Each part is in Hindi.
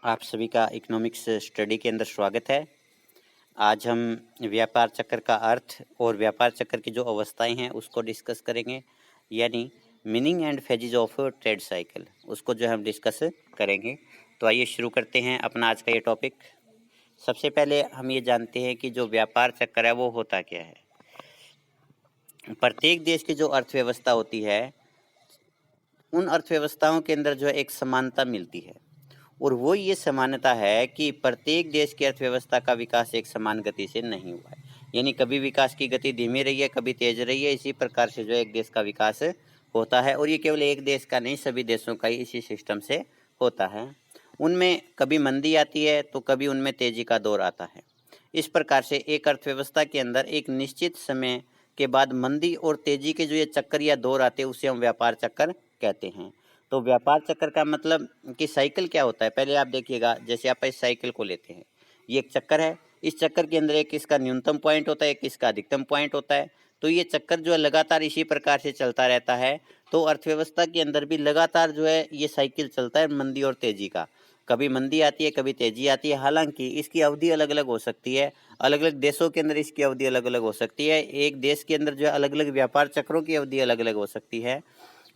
आप सभी का इकोनॉमिक्स स्टडी के अंदर स्वागत है। आज हम व्यापार चक्र का अर्थ और व्यापार चक्र की जो अवस्थाएं हैं उसको डिस्कस करेंगे, यानी meaning and phases of trade cycle, उसको जो हम डिस्कस करेंगे। तो आइए शुरू करते हैं अपना आज का ये टॉपिक। सबसे पहले हम ये जानते हैं कि जो व्यापार चक्र है वो होता क्या है। प्रत्येक देश की जो अर्थव्यवस्था होती है, उन अर्थव्यवस्थाओं के अंदर जो है एक समानता मिलती है, और वो ये समानता है कि प्रत्येक देश की अर्थव्यवस्था का विकास एक समान गति से नहीं हुआ है। यानी कभी विकास की गति धीमी रही है, कभी तेज रही है। इसी प्रकार से जो एक देश का विकास होता है, और ये केवल एक देश का नहीं, सभी देशों का ही इसी सिस्टम से होता है। उनमें कभी मंदी आती है तो कभी उनमें तेजी का दौर आता है। इस प्रकार से एक अर्थव्यवस्था के अंदर एक निश्चित समय के बाद मंदी और तेजी के जो ये चक्कर या दौर आते हैं उसे हम व्यापार चक्कर कहते हैं। तो व्यापार चक्र का मतलब कि साइकिल क्या होता है, पहले आप देखिएगा। जैसे आप इस साइकिल को लेते हैं, ये एक चक्कर है। इस चक्कर के अंदर एक इसका न्यूनतम पॉइंट होता है, एक इसका अधिकतम पॉइंट होता है। तो ये चक्कर जो है लगातार इसी प्रकार से चलता रहता है। तो अर्थव्यवस्था के अंदर भी लगातार जो है ये साइकिल चलता है, मंदी और तेजी का। कभी मंदी आती है, कभी तेजी आती है। हालांकि इसकी अवधि अलग अलग हो सकती है, अलग अलग देशों के अंदर इसकी अवधि अलग अलग हो सकती है। एक देश के अंदर जो है अलग अलग व्यापार चक्रों की अवधि अलग अलग हो सकती है,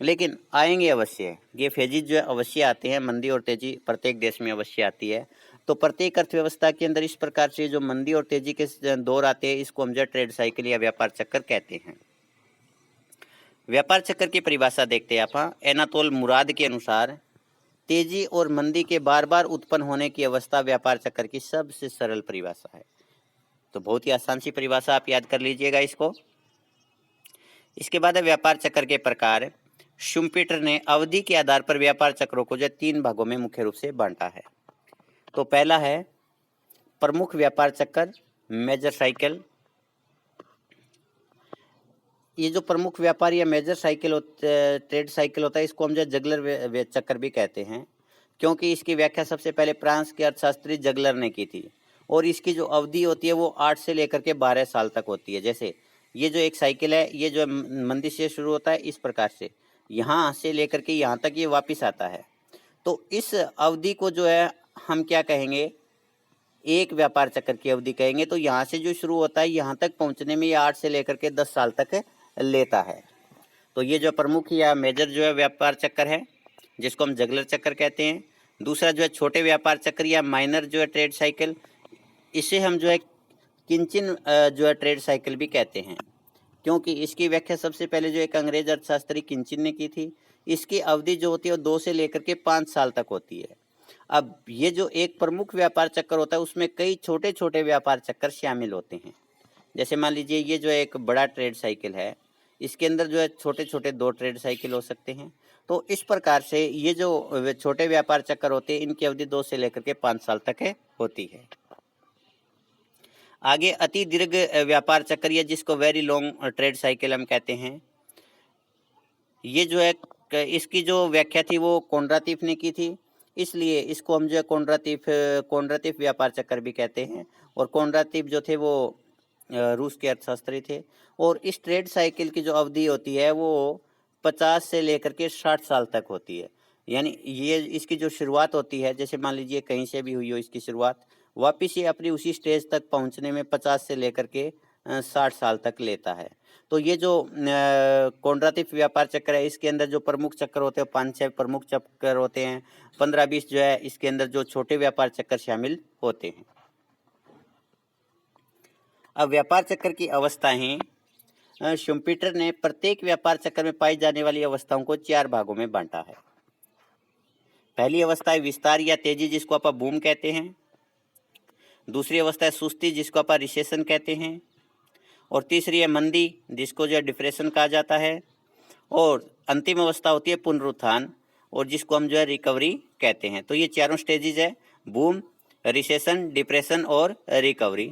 लेकिन आएंगे अवश्य। ये फेजेज जो है अवश्य आते हैं, मंदी और तेजी प्रत्येक देश में अवश्य आती है। तो प्रत्येक अर्थव्यवस्था के अंदर इस प्रकार से जो मंदी और तेजी के दौर आते हैं, इसको हम जो ट्रेड साइकिल या व्यापार चक्कर कहते हैं। व्यापार चक्र की परिभाषा देखते हैं आप। एनातोल मुराद के अनुसार तेजी और मंदी के बार बार उत्पन्न होने की अवस्था व्यापार चक्र की सबसे सरल परिभाषा है। तो बहुत ही आसान सी परिभाषा, आप याद कर लीजिएगा इसको। इसके बाद है व्यापार चक्र के प्रकार। शुम्पीटर ने अवधि के आधार पर व्यापार चक्रों को जो 3 भागों में मुख्य रूप से बांटा है। तो पहला है प्रमुख व्यापार चक्र, मेजर साइकिल। ये जो प्रमुख व्यापार या मेजर साइकिल ट्रेड साइकिल होता है, इसको हम जो जगलर चक्र भी कहते हैं, क्योंकि इसकी व्याख्या सबसे पहले फ्रांस के अर्थशास्त्री जगलर ने की थी। और इसकी जो अवधि होती है वो 8 से लेकर के 12 साल तक होती है। जैसे ये जो एक साइकिल है, ये जो मंदी से शुरू होता है, इस प्रकार से यहाँ से लेकर के यहाँ तक ये वापस आता है। तो इस अवधि को जो है हम क्या कहेंगे, एक व्यापार चक्र की अवधि कहेंगे। तो यहाँ से जो शुरू होता है, यहाँ तक पहुँचने में ये 8 से लेकर के 10 साल तक लेता है। तो ये जो प्रमुख या मेजर जो है व्यापार चक्र है, जिसको हम जगलर चक्र कहते हैं। दूसरा जो है छोटे व्यापार चक्र या माइनर जो है ट्रेड साइकिल, इसे हम जो है किंचिन जो है ट्रेड साइकिल भी कहते हैं, क्योंकि इसकी व्याख्या सबसे पहले जो एक अंग्रेज अर्थशास्त्री किंचिन ने की थी। इसकी अवधि जो होती है वो 2 से लेकर के 5 साल तक होती है। अब ये जो एक प्रमुख व्यापार चक्र होता है, उसमें कई छोटे छोटे व्यापार चक्र शामिल होते हैं। जैसे मान लीजिए ये जो एक बड़ा ट्रेड साइकिल है, इसके अंदर जो है छोटे छोटे 2 ट्रेड साइकिल हो सकते हैं। तो इस प्रकार से ये जो छोटे व्यापार चक्र होते हैं, इनकी अवधि 2 से लेकर के 5 साल तक होती है। आगे अति दीर्घ व्यापार चक्र, या जिसको वेरी लॉन्ग ट्रेड साइकिल हम कहते हैं। ये जो है इसकी जो व्याख्या थी वो कोनरातिफ ने की थी, इसलिए इसको हम जो है कोनरातिफ व्यापार चक्र भी कहते हैं। और कोनरातिफ जो थे वो रूस के अर्थशास्त्री थे। और इस ट्रेड साइकिल की जो अवधि होती है वो 50 से लेकर के 60 साल तक होती है। यानी ये इसकी जो शुरुआत होती है, जैसे मान लीजिए कहीं से भी हुई हो इसकी शुरुआत, वापिस ये अपनी उसी स्टेज तक पहुंचने में 50 से लेकर के 60 साल तक लेता है। तो ये जो कोनरातिफ व्यापार चक्र है, इसके अंदर जो प्रमुख चक्र होते हैं 5-6 प्रमुख चक्र होते हैं, 15-20 जो है इसके अंदर जो छोटे व्यापार चक्र शामिल होते हैं। अब व्यापार चक्र की अवस्थाएं, शुम्पीटर ने प्रत्येक व्यापार चक्र में पाई जाने वाली अवस्थाओं को 4 भागों में बांटा है। पहली अवस्था है विस्तार या तेजी, जिसको आप बूम कहते हैं। दूसरी अवस्था है सुस्ती, जिसको आप रिसेशन कहते हैं। और तीसरी है मंदी, जिसको जो है डिप्रेशन कहा जाता है। और अंतिम अवस्था होती है पुनरुत्थान, और जिसको हम जो है रिकवरी कहते हैं। तो ये चारों स्टेजेज है, बूम, रिसेशन, डिप्रेशन और रिकवरी।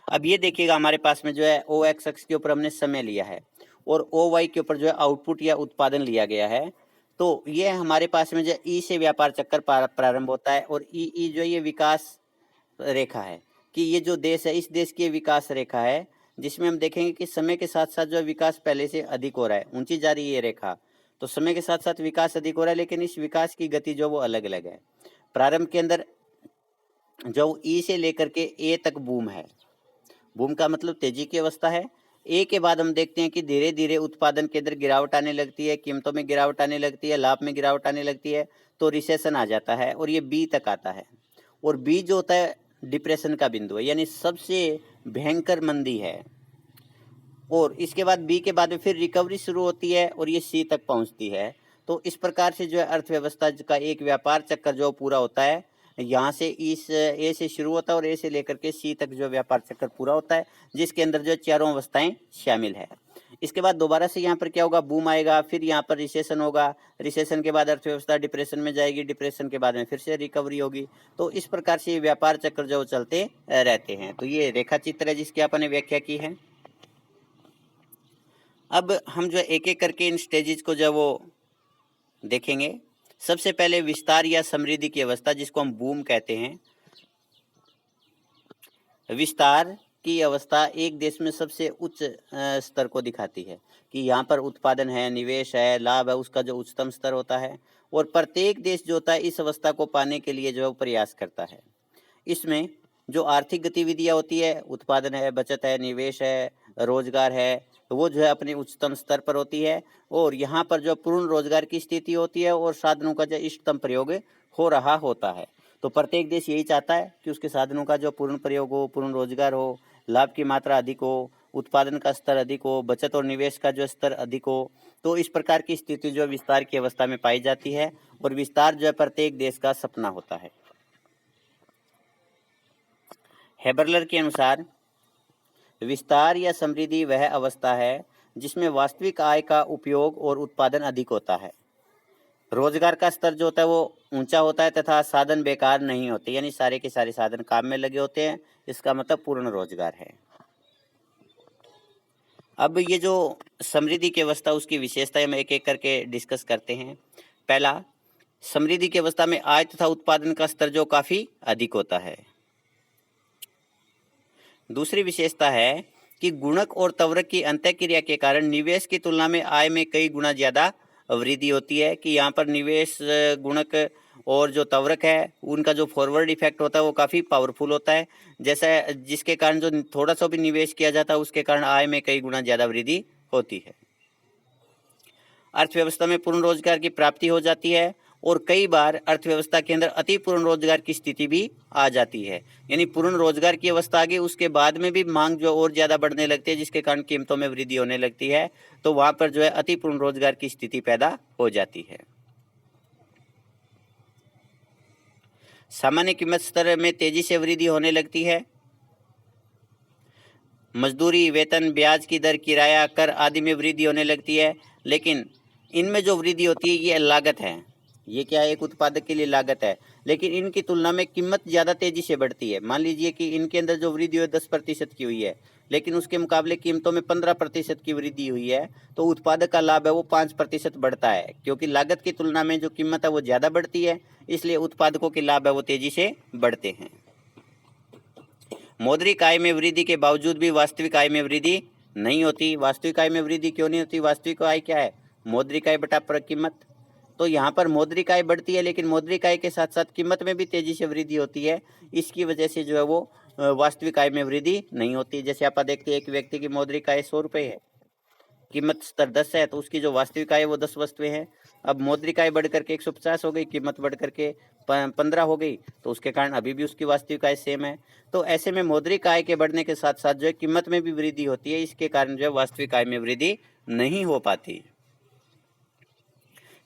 अब ये देखिएगा, हमारे पास में जो है ओ एक्स एक्स के ऊपर हमने समय लिया है, और ओ वाई के ऊपर जो है आउटपुट या उत्पादन लिया गया है। तो ये हमारे पास में जो ई से व्यापार चक्कर प्रारंभ होता है, और ई जो ये विकास रेखा है, कि ये जो देश है, इस देश की विकास रेखा है, जिसमें हम देखेंगे कि समय के साथ साथ जो विकास पहले से अधिक हो रहा है, ऊंची जा रही है ये रेखा। तो समय के साथ साथ विकास अधिक हो रहा है, लेकिन इस विकास की गति जो वो अलग अलग है। प्रारंभ के अंदर जो ई से लेकर के ए तक बूम है। बूम का मतलब तेजी की अवस्था है। ए के बाद हम देखते हैं कि धीरे धीरे उत्पादन के अंदर गिरावट आने लगती है, कीमतों में गिरावट आने लगती है, लाभ में गिरावट आने लगती है, तो रिसेशन आ जाता है और ये बी तक आता है। और बी जो होता है डिप्रेशन का बिंदु है, यानी सबसे भयंकर मंदी है। और इसके बाद बी के बाद में फिर रिकवरी शुरू होती है और ये सी तक पहुंचती है। तो इस प्रकार से जो है अर्थव्यवस्था का एक व्यापार चक्कर जो पूरा होता है, यहाँ से इस ए से शुरू होता है और ए से लेकर के सी तक जो व्यापार चक्कर पूरा होता है, जिसके अंदर जो चारों अवस्थाएं शामिल है। इसके बाद दोबारा से यहाँ पर क्या होगा, बूम आएगा, फिर यहाँ पर रिसेशन होगा, रिसेशन के बाद अर्थव्यवस्था डिप्रेशन में जाएगी, डिप्रेशन के बाद में फिर से रिकवरी होगी। तो इस प्रकार से ये व्यापार चक्र जो चलते रहते हैं। तो ये रेखा चित्र है जिसकी आपने व्याख्या की है। अब हम जो एक एक करके इन स्टेजेस को जो वो देखेंगे। सबसे पहले विस्तार या समृद्धि की अवस्था, जिसको हम बूम कहते हैं। विस्तार की अवस्था एक देश में सबसे उच्च स्तर को दिखाती है कि यहाँ पर उत्पादन है, निवेश है, लाभ है, उसका जो उच्चतम स्तर होता है। और प्रत्येक देश जो होता है इस अवस्था को पाने के लिए जो है प्रयास करता है। इसमें जो आर्थिक गतिविधियाँ होती है, उत्पादन है, बचत है, निवेश है, रोजगार है, तो वो जो है अपने उच्चतम स्तर पर होती है। और यहाँ पर जो पूर्ण रोजगार की स्थिति होती है और साधनों का जो इष्टतम प्रयोग हो रहा होता है। तो प्रत्येक देश यही चाहता है कि उसके साधनों का जो पूर्ण प्रयोग हो, पूर्ण रोजगार हो, लाभ की मात्रा अधिक हो, उत्पादन का स्तर अधिक हो, बचत और निवेश का जो स्तर अधिक हो। तो इस प्रकार की स्थिति जो विस्तार की अवस्था में पाई जाती है। और विस्तार जो है प्रत्येक देश का सपना होता है। हेबरलर के अनुसार विस्तार या समृद्धि वह अवस्था है जिसमें वास्तविक आय का उपयोग और उत्पादन अधिक होता है, रोजगार का स्तर जो होता है वो ऊंचा होता है तथा साधन बेकार नहीं होते, यानी सारे के सारे साधन काम में लगे होते हैं। इसका मतलब पूर्ण रोजगार है। अब ये जो समृद्धि की अवस्था, उसकी विशेषताएं हम एक एक करके डिस्कस करते हैं। पहला, समृद्धि की अवस्था में आय तथा उत्पादन का स्तर जो काफी अधिक होता है। दूसरी विशेषता है कि गुणक और त्वरक की अंतःक्रिया के कारण निवेश की तुलना में आय में कई गुना ज्यादा वृद्धि होती है। कि यहाँ पर निवेश गुणक और जो त्वरक है उनका जो फॉरवर्ड इफेक्ट होता है वो काफ़ी पावरफुल होता है, जैसा जिसके कारण जो थोड़ा सा भी निवेश किया जाता है उसके कारण आय में कई गुना ज़्यादा वृद्धि होती है। अर्थव्यवस्था में पूर्ण रोजगार की प्राप्ति हो जाती है और कई बार अर्थव्यवस्था के अंदर अति पूर्ण रोजगार की स्थिति भी आ जाती है, यानी पूर्ण रोजगार की अवस्था आ गई, उसके बाद में भी मांग जो और ज़्यादा बढ़ने लगती है, जिसके कारण कीमतों में वृद्धि होने लगती है। तो वहाँ पर जो है अति पूर्ण रोजगार की स्थिति पैदा हो जाती है। सामान्य कीमत स्तर में तेजी से वृद्धि होने लगती है। मजदूरी, वेतन, ब्याज की दर, किराया, कर आदि में वृद्धि होने लगती है। लेकिन इनमें जो वृद्धि होती है ये लागत है। ये क्या है, एक उत्पादक के लिए लागत है, लेकिन इनकी तुलना में कीमत ज़्यादा तेजी से बढ़ती है। मान लीजिए कि इनके अंदर जो वृद्धि हुई 10% की हुई है, लेकिन उसके मुकाबले कीमतों में 15% की वृद्धि हुई है, तो उत्पादक का लाभ है वो 5% बढ़ता है, क्योंकि लागत की तुलना में जो कीमत है वो ज़्यादा बढ़ती है, इसलिए उत्पादकों के लाभ है वो तेजी से बढ़ते हैं। मौद्रिक आय में वृद्धि के बावजूद भी वास्तविक आय में वृद्धि नहीं होती। वास्तविक आय में वृद्धि क्यों नहीं होती? वास्तविक आय क्या है? मौद्रिक आय बटा कीमत। तो यहाँ पर मौद्रिक आय बढ़ती है, लेकिन मौद्रिक आय के साथ साथ कीमत में भी तेजी से वृद्धि होती है। इसकी वजह से जो है वो वास्तविक आय में वृद्धि नहीं होती। जैसे आप देखते हैं एक व्यक्ति की मौद्रिक आय 100 रुपये है, कीमत स्तर 10 है, तो उसकी जो वास्तविक आय वो 10 वस्तुएं हैं। अब मौद्रिक आय बढ़ करके 150 हो गई, कीमत बढ़ करके 15 हो गई, तो उसके कारण अभी भी उसकी वास्तविक आय सेम है। तो ऐसे में मौद्रिक आय के बढ़ने के साथ साथ जो है कीमत में भी वृद्धि होती है, इसके कारण जो है वास्तविक आय में वृद्धि नहीं हो पाती।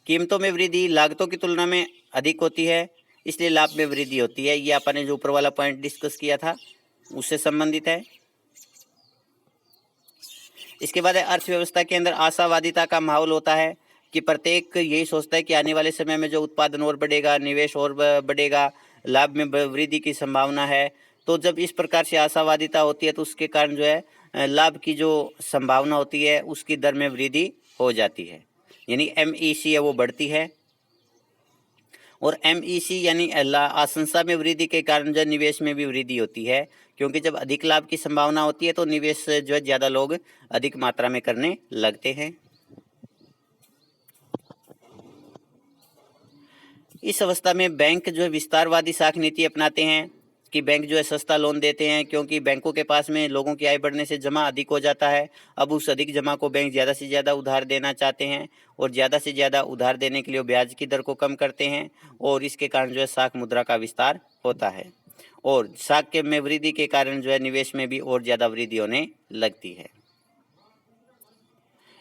कीमतों में वृद्धि लागतों की तुलना में अधिक होती है, इसलिए लाभ में वृद्धि होती है। ये आपने जो ऊपर वाला पॉइंट डिस्कस किया था उससे संबंधित है। इसके बाद अर्थव्यवस्था के अंदर आशावादिता का माहौल होता है कि प्रत्येक यही सोचता है कि आने वाले समय में जो उत्पादन और बढ़ेगा, निवेश और बढ़ेगा, लाभ में वृद्धि की संभावना है। तो जब इस प्रकार से आशावादिता होती है तो उसके कारण जो है लाभ की जो संभावना होती है उसकी दर में वृद्धि हो जाती है, यानी MEC है वो बढ़ती है। और MEC यानी आशंसा में वृद्धि के कारण जो निवेश में भी वृद्धि होती है, क्योंकि जब अधिक लाभ की संभावना होती है तो निवेश जो है ज़्यादा लोग अधिक मात्रा में करने लगते हैं। इस अवस्था में बैंक जो है विस्तारवादी साख नीति अपनाते हैं कि बैंक जो है सस्ता लोन देते हैं, क्योंकि बैंकों के पास में लोगों की आय बढ़ने से जमा अधिक हो जाता है। अब उस अधिक जमा को बैंक ज़्यादा से ज़्यादा उधार देना चाहते हैं और ज़्यादा से ज़्यादा उधार देने के लिए ब्याज की दर को कम करते हैं और इसके कारण जो है साख मुद्रा का विस्तार होता है और साख के में वृद्धि के कारण जो है निवेश में भी और ज़्यादा वृद्धि होने लगती है।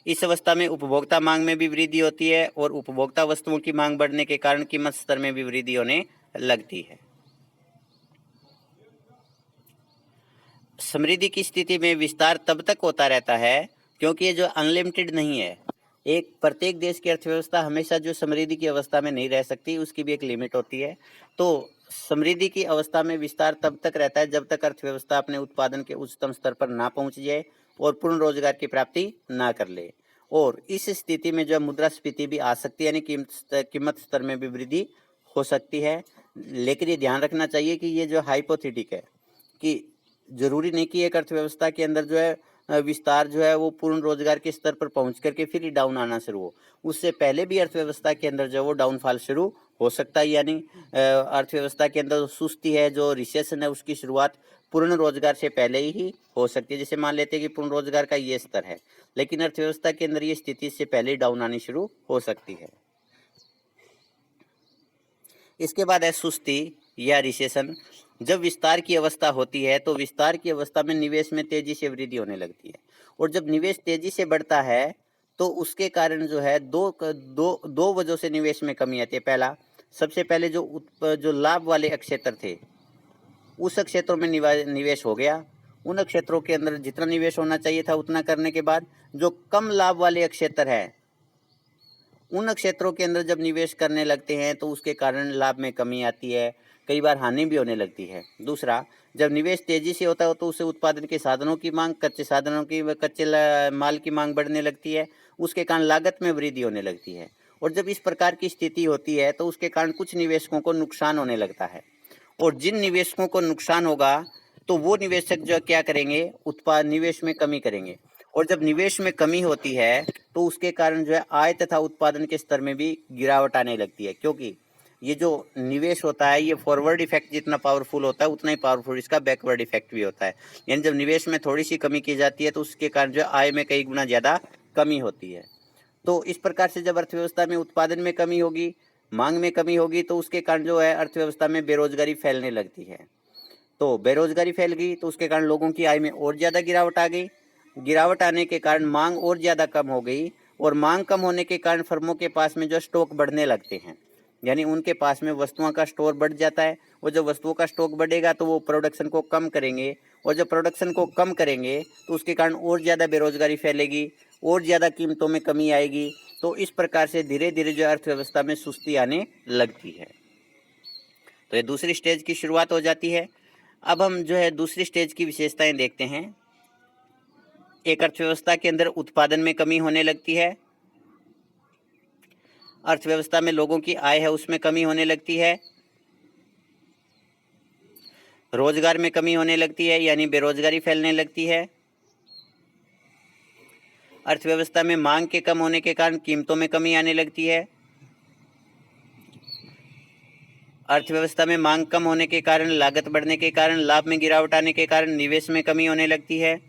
इस अवस्था में उपभोक्ता मांग में भी वृद्धि होती है और उपभोक्ता वस्तुओं की मांग बढ़ने के कारण कीमत स्तर में भी वृद्धि होने लगती है। समृद्धि की स्थिति में विस्तार तब तक होता रहता है क्योंकि ये जो अनलिमिटेड नहीं है। एक प्रत्येक देश की अर्थव्यवस्था हमेशा जो समृद्धि की अवस्था में नहीं रह सकती, उसकी भी एक लिमिट होती है। तो समृद्धि की अवस्था में विस्तार तब तक रहता है जब तक अर्थव्यवस्था अपने उत्पादन के उच्चतम स्तर पर ना पहुंच जाए और पूर्ण रोजगार की प्राप्ति ना कर ले। और इस स्थिति में जो मुद्रास्फीति भी आ सकती है, यानी कीमत स्तर में भी वृद्धि हो सकती है। लेकिन ये ध्यान रखना चाहिए कि ये जो हाइपोथेटिक है कि जरूरी नहीं कि एक अर्थव्यवस्था के अंदर जो है विस्तार जो है वो पूर्ण रोजगार के स्तर पर पहुंच करके फिर ही डाउन आना शुरू हो। उससे पहले भी अर्थव्यवस्था के अंदर जो है वो डाउनफॉल शुरू हो सकता है, यानी अर्थव्यवस्था के अंदर जो सुस्ती है, जो रिसेशन है, उसकी शुरुआत पूर्ण रोजगार से पहले ही हो सकती है। जैसे मान लेते हैं कि पूर्ण रोजगार का ये स्तर है, लेकिन अर्थव्यवस्था के अंदर ये स्थिति से पहले ही डाउन आनी शुरू हो सकती है। इसके बाद है सुस्ती या रिसेशन। जब विस्तार की अवस्था होती है तो विस्तार की अवस्था में निवेश में तेजी से वृद्धि होने लगती है और जब निवेश तेजी से बढ़ता है तो उसके कारण जो है दो वजहों से निवेश में कमी आती है। पहला, सबसे पहले जो लाभ वाले क्षेत्र थे उस क्षेत्रों में निवेश हो गया। उन क्षेत्रों के अंदर जितना निवेश होना चाहिए था उतना करने के बाद जो कम लाभ वाले क्षेत्र है उन क्षेत्रों के अंदर जब निवेश करने लगते हैं तो उसके कारण लाभ में कमी आती है, कई बार हानि भी होने लगती है। दूसरा, जब निवेश तेजी से होता है तो उससे उत्पादन के साधनों की मांग, कच्चे माल की मांग बढ़ने लगती है, उसके कारण लागत में वृद्धि होने लगती है। और जब इस प्रकार की स्थिति होती है तो उसके कारण कुछ निवेशकों को नुकसान होने लगता है और जिन निवेशकों को नुकसान होगा तो वो निवेशक जो क्या करेंगे, निवेश में कमी करेंगे और जब निवेश में कमी होती है तो उसके कारण जो है आय तथा उत्पादन के स्तर में भी गिरावट आने लगती है, क्योंकि ये जो निवेश होता है ये फॉरवर्ड इफेक्ट जितना पावरफुल होता है उतना ही पावरफुल इसका बैकवर्ड इफेक्ट भी होता है। यानी जब निवेश में थोड़ी सी कमी की जाती है तो उसके कारण जो आय में कई गुना ज़्यादा कमी होती है। तो इस प्रकार से जब अर्थव्यवस्था में उत्पादन में कमी होगी, मांग में कमी होगी, तो उसके कारण जो है अर्थव्यवस्था में बेरोजगारी फैलने लगती है। तो बेरोजगारी फैल गई तो उसके कारण लोगों की आय में और ज़्यादा गिरावट आ गई। गिरावट आने के कारण मांग और ज़्यादा कम हो गई और मांग कम होने के कारण फर्मों के पास में जो स्टॉक बढ़ने लगते हैं, यानी उनके पास में वस्तुओं का स्टोर बढ़ जाता है और जब वस्तुओं का स्टॉक बढ़ेगा तो वो प्रोडक्शन को कम करेंगे और जब प्रोडक्शन को कम करेंगे तो उसके कारण और ज़्यादा बेरोजगारी फैलेगी और ज़्यादा कीमतों में कमी आएगी। तो इस प्रकार से धीरे धीरे जो अर्थव्यवस्था में सुस्ती आने लगती है। तो ये दूसरी स्टेज की शुरुआत हो जाती है। अब हम जो है दूसरी स्टेज की विशेषताएं देखते हैं। एक अर्थव्यवस्था के अंदर उत्पादन में कमी होने लगती है, अर्थव्यवस्था में लोगों की आय है उसमें कमी होने लगती है, रोजगार में कमी होने लगती है यानी बेरोजगारी फैलने लगती है, अर्थव्यवस्था में मांग के कम होने के कारण कीमतों में कमी आने लगती है, अर्थव्यवस्था में मांग कम होने के कारण, लागत बढ़ने के कारण, लाभ में गिरावट आने के कारण निवेश में कमी होने लगती है,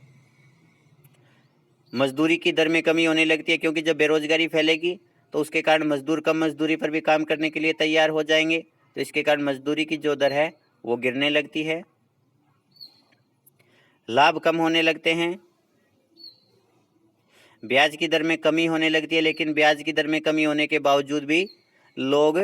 मजदूरी की दर में कमी होने लगती है क्योंकि जब बेरोजगारी फैलेगी तो उसके कारण मजदूर कम मजदूरी पर भी काम करने के लिए तैयार हो जाएंगे, तो इसके कारण मजदूरी की जो दर है वो गिरने लगती है, लाभ कम होने लगते हैं, ब्याज की दर में कमी होने लगती है, लेकिन ब्याज की दर में कमी होने के बावजूद भी लोग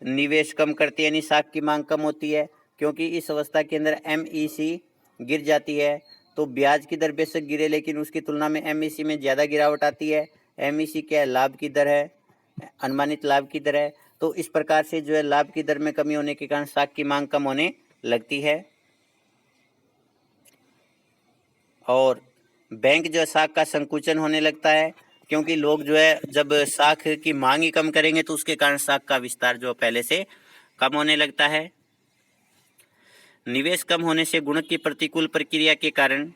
निवेश कम करते हैं, यानी साख की मांग कम होती है क्योंकि इस अवस्था के अंदर MEC गिर जाती है। तो ब्याज की दर बेशक गिरे लेकिन उसकी तुलना में MEC में ज़्यादा गिरावट आती है। MEC क्या है, लाभ की दर है, अनुमानित लाभ की दर है। तो इस प्रकार से जो है लाभ की दर में कमी होने के कारण साख की मांग कम होने लगती है और बैंक जो है साख का संकुचन होने लगता है क्योंकि लोग जो है जब साख की मांग ही कम करेंगे तो उसके कारण साख का विस्तार जो पहले से कम होने लगता है। निवेश कम होने से गुणक की प्रतिकूल प्रक्रिया के कारण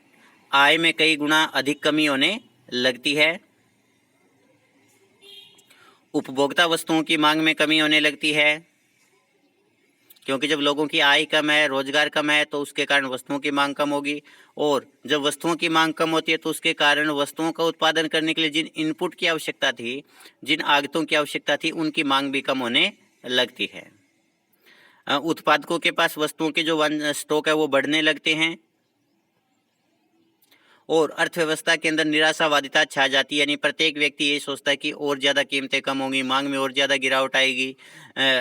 आय में कई गुना अधिक कमी होने लगती है, उपभोक्ता वस्तुओं की मांग में कमी होने लगती है, क्योंकि जब लोगों की आय कम है, रोजगार कम है, तो उसके कारण वस्तुओं की मांग कम होगी, और जब वस्तुओं की मांग कम होती है तो उसके कारण वस्तुओं का उत्पादन करने के लिए जिन इनपुट की आवश्यकता थी, जिन आगतों की आवश्यकता थी, उनकी मांग भी कम होने लगती है। उत्पादकों के पास वस्तुओं के जो स्टॉक है वो बढ़ने लगते हैं, और अर्थव्यवस्था के अंदर निराशावादिता छा जाती है। यानी प्रत्येक व्यक्ति ये सोचता है कि और ज़्यादा कीमतें कम होंगी, मांग में और ज़्यादा गिरावट आएगी,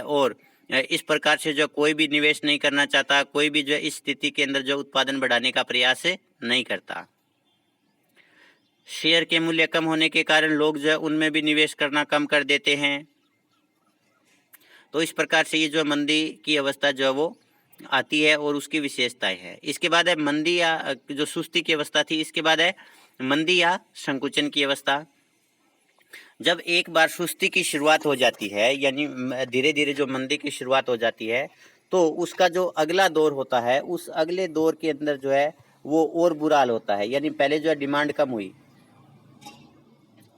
और इस प्रकार से जो कोई भी निवेश नहीं करना चाहता, कोई भी जो इस स्थिति के अंदर जो उत्पादन बढ़ाने का प्रयास नहीं करता। शेयर के मूल्य कम होने के कारण लोग जो है उनमें भी निवेश करना कम कर देते हैं। तो इस प्रकार से ये जो मंदी की अवस्था जो है वो आती है, और उसकी विशेषताएं हैं। इसके बाद है मंदी या जो सुस्ती की अवस्था थी, इसके बाद है मंदी या संकुचन की अवस्था। जब एक बार सुस्ती की शुरुआत हो जाती है, यानी धीरे धीरे जो मंदी की शुरुआत हो जाती है, तो उसका जो अगला दौर होता है, उस अगले दौर के अंदर जो है वो और बुरा हाल होता है। यानी पहले जो है डिमांड कम हुई,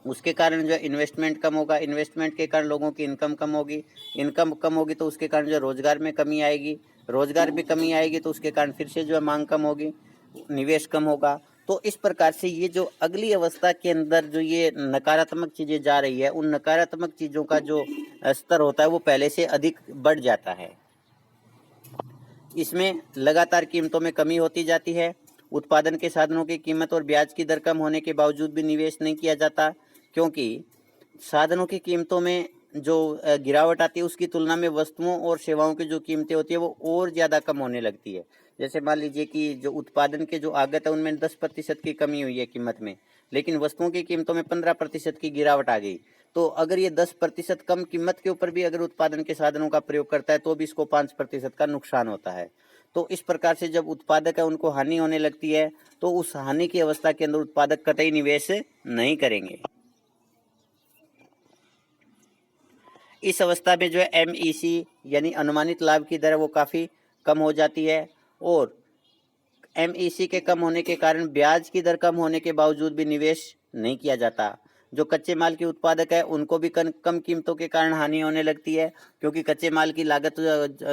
उसके कारण जो इन्वेस्टमेंट कम होगा, इन्वेस्टमेंट के कारण लोगों की इनकम कम होगी, इनकम कम होगी तो उसके कारण जो रोजगार में कमी आएगी, रोजगार में कमी आएगी तो उसके कारण फिर से जो है मांग कम होगी, निवेश कम होगा। तो इस प्रकार से ये जो अगली अवस्था के अंदर जो ये नकारात्मक चीजें जा रही है, उन नकारात्मक चीजों का जो स्तर होता है वो पहले से अधिक बढ़ जाता है। इसमें लगातार कीमतों में कमी होती जाती है, उत्पादन के साधनों की कीमत और ब्याज की दर कम होने के बावजूद भी निवेश नहीं किया जाता, क्योंकि साधनों की कीमतों में जो गिरावट आती है उसकी तुलना में वस्तुओं और सेवाओं की जो कीमतें होती है वो और ज़्यादा कम होने लगती है। जैसे मान लीजिए कि जो उत्पादन के जो आगत है उनमें 10% की कमी हुई है कीमत में, लेकिन वस्तुओं की कीमतों में 15% की गिरावट आ गई। तो अगर ये 10% कम कीमत के ऊपर भी अगर उत्पादन के साधनों का प्रयोग करता है तो भी इसको 5% का नुकसान होता है। तो इस प्रकार से जब उत्पादक है उनको हानि होने लगती है, तो उस हानि की अवस्था के अंदर उत्पादक कतई निवेश नहीं करेंगे। इस अवस्था में जो है MEC यानी अनुमानित लाभ की दर वो काफ़ी कम हो जाती है, और MEC के कम होने के कारण ब्याज की दर कम होने के बावजूद भी निवेश नहीं किया जाता। जो कच्चे माल के उत्पादक है उनको भी कम कीमतों के कारण हानि होने लगती है, क्योंकि कच्चे माल की लागत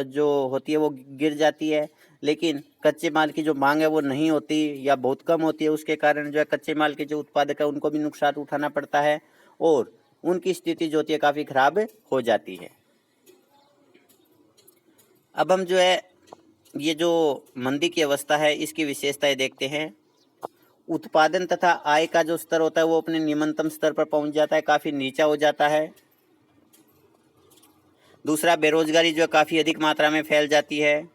जो होती है वो गिर जाती है, लेकिन कच्चे माल की जो मांग है वो नहीं होती या बहुत कम होती है। उसके कारण जो है कच्चे माल के जो उत्पादक है उनको भी नुकसान उठाना पड़ता है, और उनकी स्थिति जो होती है काफ़ी खराब हो जाती है। अब हम जो है ये जो मंदी की अवस्था है इसकी विशेषताएं देखते हैं। उत्पादन तथा आय का जो स्तर होता है वो अपने निम्नतम स्तर पर पहुंच जाता है, काफ़ी नीचा हो जाता है। दूसरा, बेरोजगारी जो काफ़ी अधिक मात्रा में फैल जाती है।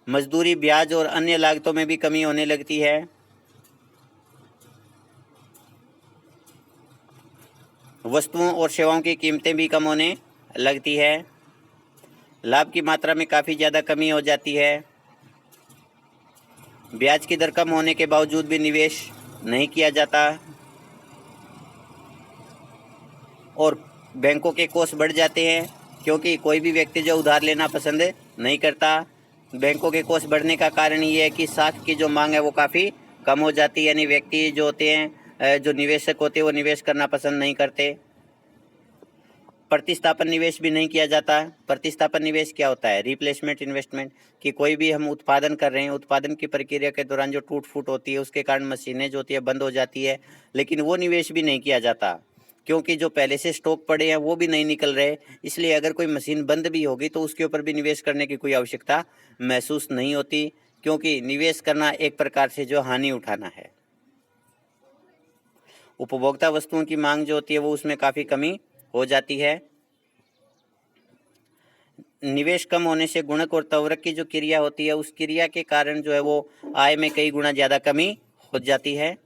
मजदूरी, ब्याज और अन्य लागतों में भी कमी होने लगती है। वस्तुओं और सेवाओं की कीमतें भी कम होने लगती है। लाभ की मात्रा में काफ़ी ज़्यादा कमी हो जाती है। ब्याज की दर कम होने के बावजूद भी निवेश नहीं किया जाता, और बैंकों के कोष बढ़ जाते हैं, क्योंकि कोई भी व्यक्ति जो उधार लेना पसंद नहीं करता। बैंकों के कोष बढ़ने का कारण ये है कि साख की जो मांग है वो काफ़ी कम हो जाती है, यानी व्यक्ति जो होते हैं, जो निवेशक होते हैं वो निवेश करना पसंद नहीं करते। प्रतिस्थापन निवेश भी नहीं किया जाता। प्रतिस्थापन निवेश क्या होता है? रिप्लेसमेंट इन्वेस्टमेंट, कि कोई भी हम उत्पादन कर रहे हैं, उत्पादन की प्रक्रिया के दौरान जो टूट फूट होती है उसके कारण मशीनें जो होती है बंद हो जाती है, लेकिन वो निवेश भी नहीं किया जाता, क्योंकि जो पहले से स्टॉक पड़े हैं वो भी नहीं निकल रहे। इसलिए अगर कोई मशीन बंद भी होगी तो उसके ऊपर भी निवेश करने की कोई आवश्यकता महसूस नहीं होती, क्योंकि निवेश करना एक प्रकार से जो हानि उठाना है। उपभोक्ता वस्तुओं की मांग जो होती है वो उसमें काफ़ी कमी हो जाती है। निवेश कम होने से गुणक और तवरक की जो क्रिया होती है उस क्रिया के कारण जो है वो आय में कई गुना ज़्यादा कमी हो जाती है,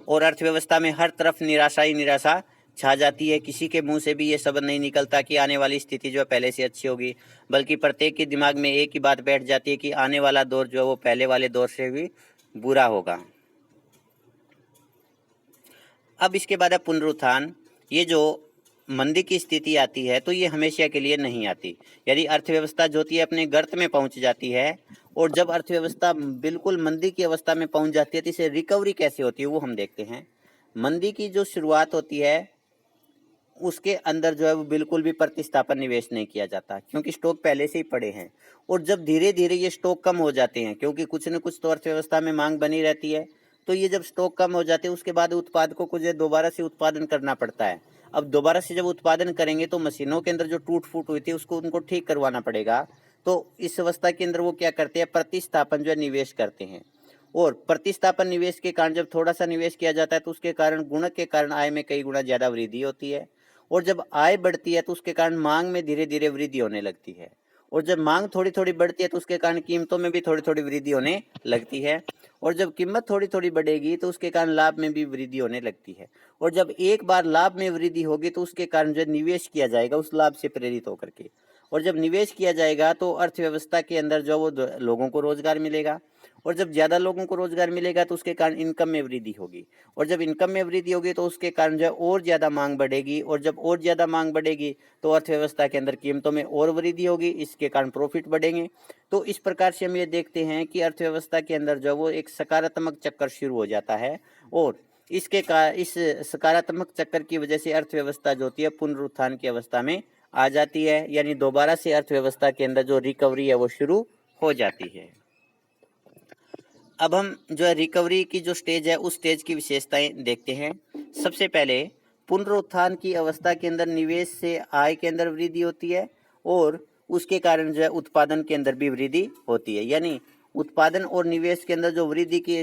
और अर्थव्यवस्था में हर तरफ निराशा ही निराशा छा जाती है। किसी के मुंह से भी ये शब्द नहीं निकलता कि आने वाली स्थिति जो है पहले से अच्छी होगी, बल्कि प्रत्येक के दिमाग में एक ही बात बैठ जाती है कि आने वाला दौर जो है वो पहले वाले दौर से भी बुरा होगा। अब इसके बाद है पुनरुत्थान। ये जो मंदी की स्थिति आती है तो ये हमेशा के लिए नहीं आती, यानी अर्थव्यवस्था जो होती है अपने गर्त में पहुंच जाती है, और जब अर्थव्यवस्था बिल्कुल मंदी की अवस्था में पहुंच जाती है तो इसे रिकवरी कैसे होती है वो हम देखते हैं। मंदी की जो शुरुआत होती है उसके अंदर जो है वो बिल्कुल भी प्रतिस्थापन निवेश नहीं किया जाता, क्योंकि स्टॉक पहले से ही पड़े हैं। और जब धीरे धीरे ये स्टॉक कम हो जाते हैं, क्योंकि कुछ न कुछ तो अर्थव्यवस्था में मांग बनी रहती है, तो ये जब स्टॉक कम हो जाते हैं उसके बाद उत्पादकों को जो दोबारा से उत्पादन करना पड़ता है। अब दोबारा से जब उत्पादन करेंगे तो मशीनों के अंदर जो टूट फूट हुई थी उसको उनको ठीक करवाना पड़ेगा। तो इस अवस्था के अंदर वो क्या करते हैं, प्रतिस्थापन जो है निवेश करते हैं। और प्रतिस्थापन निवेश के कारण जब थोड़ा सा निवेश किया जाता है तो उसके कारण गुणक के कारण आय में कई गुना ज्यादा वृद्धि होती है। और जब आय बढ़ती है तो उसके कारण मांग में धीरे धीरे वृद्धि होने लगती है। और जब मांग थोड़ी थोड़ी बढ़ती है तो उसके कारण कीमतों में भी थोड़ी थोड़ी वृद्धि होने लगती है। और जब कीमत थोड़ी थोड़ी बढ़ेगी तो उसके कारण लाभ में भी वृद्धि होने लगती है। और जब एक बार लाभ में वृद्धि होगी तो उसके कारण जो निवेश किया जाएगा उस लाभ से प्रेरित होकर के। और जब निवेश किया जाएगा तो अर्थव्यवस्था के अंदर जो वो लोगों को रोजगार मिलेगा। और जब ज़्यादा लोगों को रोजगार मिलेगा तो उसके कारण इनकम में वृद्धि होगी। और जब इनकम में वृद्धि होगी तो उसके कारण जो है और ज़्यादा मांग बढ़ेगी। और जब और ज़्यादा मांग बढ़ेगी तो अर्थव्यवस्था के अंदर कीमतों में और वृद्धि होगी, इसके कारण प्रॉफिट बढ़ेंगे। तो इस प्रकार से हम ये देखते हैं कि अर्थव्यवस्था के अंदर जो वो एक सकारात्मक चक्कर शुरू हो जाता है। और इस सकारात्मक चक्कर की वजह से अर्थव्यवस्था जो होती है पुनरुत्थान की अवस्था में आ जाती है, यानी दोबारा से अर्थव्यवस्था के अंदर जो रिकवरी है वो शुरू हो जाती है। अब हम जो है रिकवरी की जो स्टेज है उस स्टेज की विशेषताएं देखते हैं। सबसे पहले पुनरुत्थान की अवस्था के अंदर निवेश से आय के अंदर वृद्धि होती है और उसके कारण जो है उत्पादन के अंदर भी वृद्धि होती है। यानी उत्पादन और निवेश के अंदर जो वृद्धि की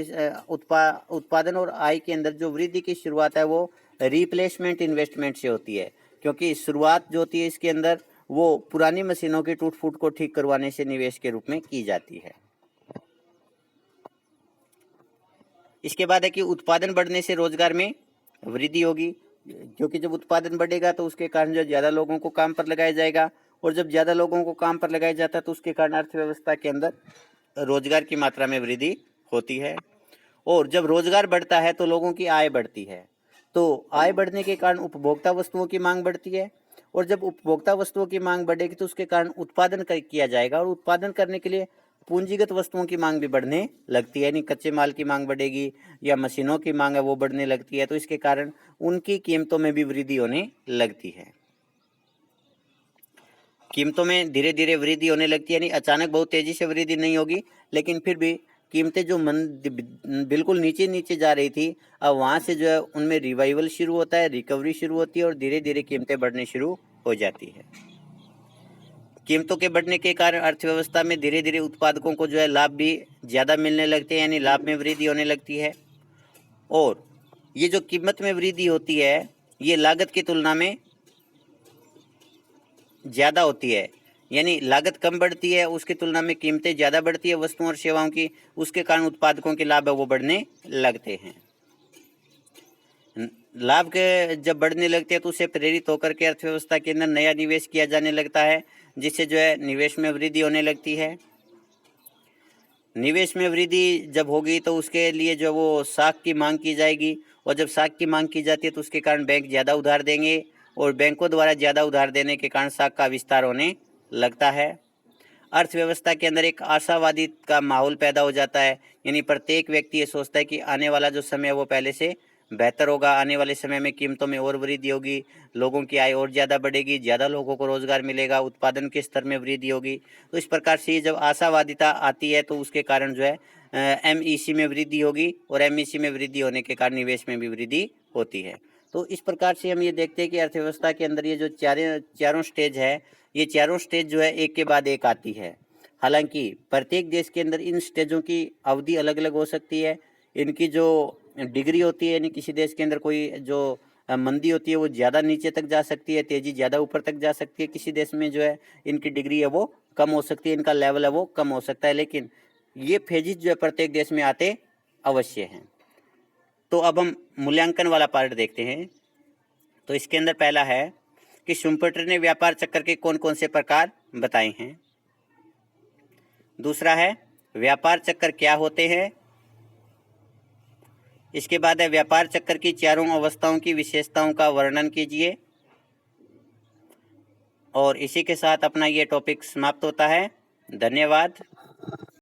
उत्पादन और आय के अंदर जो वृद्धि की शुरुआत है वो रिप्लेसमेंट इन्वेस्टमेंट से होती है, क्योंकि शुरुआत जो होती है इसके अंदर वो पुरानी मशीनों की टूट फूट को ठीक करवाने से निवेश के रूप में की जाती है। इसके बाद है कि उत्पादन बढ़ने से रोजगार में वृद्धि होगी, क्योंकि जब उत्पादन बढ़ेगा तो उसके कारण जो ज़्यादा लोगों को काम पर लगाया जाएगा। और जब ज़्यादा लोगों को काम पर लगाया जाता है तो उसके कारण अर्थव्यवस्था के अंदर रोजगार की मात्रा में वृद्धि होती है। और जब रोजगार बढ़ता है तो लोगों की आय बढ़ती है। तो आय बढ़ने के कारण उपभोक्ता वस्तुओं की मांग बढ़ती है। और जब उपभोक्ता वस्तुओं की मांग बढ़ेगी तो उसके कारण उत्पादन किया जाएगा। और उत्पादन करने के लिए पूंजीगत वस्तुओं की मांग भी बढ़ने लगती है, यानी कच्चे माल की मांग बढ़ेगी या मशीनों की मांग है वो बढ़ने लगती है। तो इसके कारण उनकी कीमतों में भी वृद्धि होने लगती है। कीमतों में धीरे धीरे वृद्धि होने लगती है, यानी अचानक बहुत तेजी से वृद्धि नहीं होगी, लेकिन फिर भी कीमतें जो बिल्कुल नीचे नीचे जा रही थी अब वहाँ से जो है उनमें रिवाइवल शुरू होता है, रिकवरी शुरू होती है और धीरे धीरे कीमतें बढ़ने शुरू हो जाती है। कीमतों के बढ़ने के कारण अर्थव्यवस्था में धीरे धीरे उत्पादकों को जो है लाभ भी ज़्यादा मिलने लगते हैं, यानी लाभ में वृद्धि होने लगती है। और ये जो कीमत में वृद्धि होती है ये लागत की तुलना में ज़्यादा होती है, यानी लागत कम बढ़ती है उसकी तुलना में कीमतें ज़्यादा बढ़ती है वस्तुओं और सेवाओं की, उसके कारण उत्पादकों के लाभ है वो बढ़ने लगते हैं। लाभ के जब बढ़ने लगते हैं तो उससे प्रेरित होकर के अर्थव्यवस्था के अंदर नया निवेश किया जाने लगता है, जिससे जो है निवेश में वृद्धि होने लगती है। निवेश में वृद्धि जब होगी तो उसके लिए जो वो साख की मांग की जाएगी। और जब साख की मांग की जाती है तो उसके कारण बैंक ज़्यादा उधार देंगे और बैंकों द्वारा ज़्यादा उधार देने के कारण साख का विस्तार होने लगता है। अर्थव्यवस्था के अंदर एक आशावादी का माहौल पैदा हो जाता है, यानी प्रत्येक व्यक्ति ये सोचता है कि आने वाला जो समय है वो पहले से बेहतर होगा, आने वाले समय में कीमतों में और वृद्धि होगी, लोगों की आय और ज़्यादा बढ़ेगी, ज़्यादा लोगों को रोजगार मिलेगा, उत्पादन के स्तर में वृद्धि होगी। तो इस प्रकार से जब आशावादिता आती है तो उसके कारण जो है एमईसी में वृद्धि होगी और एमईसी में वृद्धि होने के कारण निवेश में भी वृद्धि होती है। तो इस प्रकार से हम ये देखते हैं कि अर्थव्यवस्था के अंदर ये जो चारों स्टेज है ये चारों स्टेज जो है एक के बाद एक आती है। हालांकि प्रत्येक देश के अंदर इन स्टेजों की अवधि अलग अलग हो सकती है, इनकी जो डिग्री होती है, यानी किसी देश के अंदर कोई जो मंदी होती है वो ज़्यादा नीचे तक जा सकती है, तेज़ी ज़्यादा ऊपर तक जा सकती है, किसी देश में जो है इनकी डिग्री है वो कम हो सकती है, इनका लेवल है वो कम हो सकता है, लेकिन ये फेजिस जो है प्रत्येक देश में आते अवश्य हैं। तो अब हम मूल्यांकन वाला पार्ट देखते हैं। तो इसके अंदर पहला है कि शुम्पेटर ने व्यापार चक्र के कौन कौन से प्रकार बताए हैं। दूसरा है व्यापार चक्र क्या होते हैं। इसके बाद है व्यापार चक्र की चारों अवस्थाओं की विशेषताओं का वर्णन कीजिए। और इसी के साथ अपना ये टॉपिक समाप्त होता है। धन्यवाद।